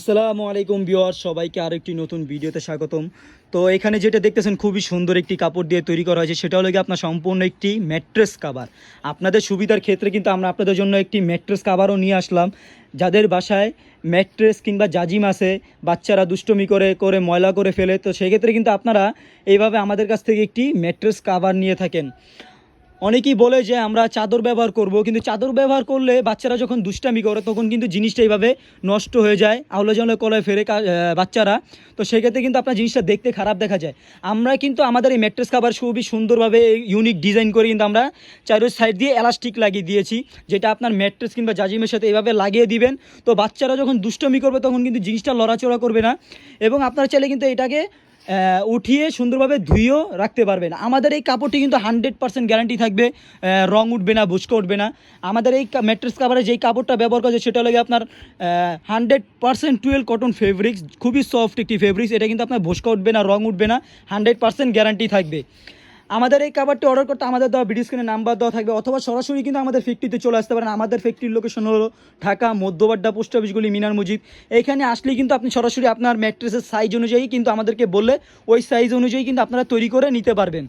আসসালামু আলাইকুম ভিউয়ার্স, সবাইকে আরেকটি নতুন ভিডিওতে স্বাগতম। তো এখানে যেটা দেখতেছেন খুবই সুন্দর একটি কাপড় দিয়ে তৈরি করা হয়েছে, সেটা হলো গিয়ে আপনার সম্পূর্ণ একটি ম্যাট্রেস কাভার। আপনাদের সুবিধার ক্ষেত্রে কিন্তু আমরা আপনাদের জন্য একটি ম্যাট্রেস কাভারও নিয়ে আসলাম। যাদের বাসায় ম্যাট্রেস কিংবা জাজিম আছে, বাচ্চারা দুষ্টমি করে করে ময়লা করে ফেলে, তো সেক্ষেত্রে কিন্তু আপনারা এইভাবে আমাদের কাছ থেকে একটি ম্যাট্রেস কাভার নিয়ে থাকেন। অনেকেই বলে যে আমরা চাদর ব্যবহার করব, কিন্তু চাদর ব্যবহার করলে বাচ্চারা যখন দুষ্টামি করে তখন কিন্তু জিনিসটা এইভাবে নষ্ট হয়ে যায়, আউলে জলে কলায় ফেরে বাচ্চারা। তো সেক্ষেত্রে কিন্তু আপনার জিনিসটা দেখতে খারাপ দেখা যায়। আমরা কিন্তু আমাদের এই ম্যাট্রেস কাভার খুবই সুন্দরভাবে ইউনিক ডিজাইন করে কিন্তু আমরা চারো সাইড দিয়ে এলাস্টিক লাগিয়ে দিয়েছি, যেটা আপনার ম্যাট্রেস কিংবা জাজিমের সাথে এইভাবে লাগিয়ে দিবেন। তো বাচ্চারা যখন দুষ্টমি করবে তখন কিন্তু জিনিসটা লড়াচড়া করবে না, এবং আপনারা চাইলে কিন্তু এটাকে উঠিয়ে সুন্দরভাবে ধুয়েও রাখতে পারবেন। আমাদের এই কাপড়টি কিন্তু 100% গ্যারান্টি থাকবে, রং উঠবে না, বুস্কা উঠবে না। আমাদের এই ম্যাট্রেস কাভারে যেই কাপড়টা ব্যবহার করা যায় সেটা হলো আপনার 100% টুয়েল কটন ফেব্রিক্স, খুবই সফট একটি ফেব্রিক্স। এটা কিন্তু আপনার বুস্কা উঠবে না, রং উঠবে না, 100% গ্যারান্টি থাকবে। আমাদের এই কাভারটি অর্ডার করতে আমাদের দেওয়া ভিডিও স্ক্রিনে নাম্বার দেওয়া থাকবে, অথবা সরাসরি কিন্তু আমাদের ফ্যাক্টরিতে চলে আসতে পারেন। আমাদের ফ্যাক্টরির লোকেশন হলো ঢাকা মধ্যবাড্ডা, পোস্ট অফিসগুলি, মিনার মসজিদ। এইখানে আসলেই কিন্তু আপনি সরাসরি আপনার ম্যাট্রেসের সাইজ অনুযায়ী কিন্তু আমাদেরকে বললে ওই সাইজ অনুযায়ী কিন্তু আপনারা তৈরি করে নিতে পারবেন।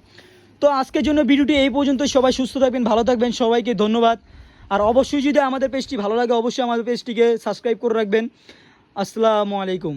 তো আজকের জন্য ভিডিওটি এই পর্যন্ত। সবাই সুস্থ থাকবেন, ভালো থাকবেন, সবাইকে ধন্যবাদ। আর অবশ্যই যদি আমাদের পেজটি ভালো লাগে অবশ্যই আমাদের পেজটিকে সাবস্ক্রাইব করে রাখবেন। আসসালামু আলাইকুম।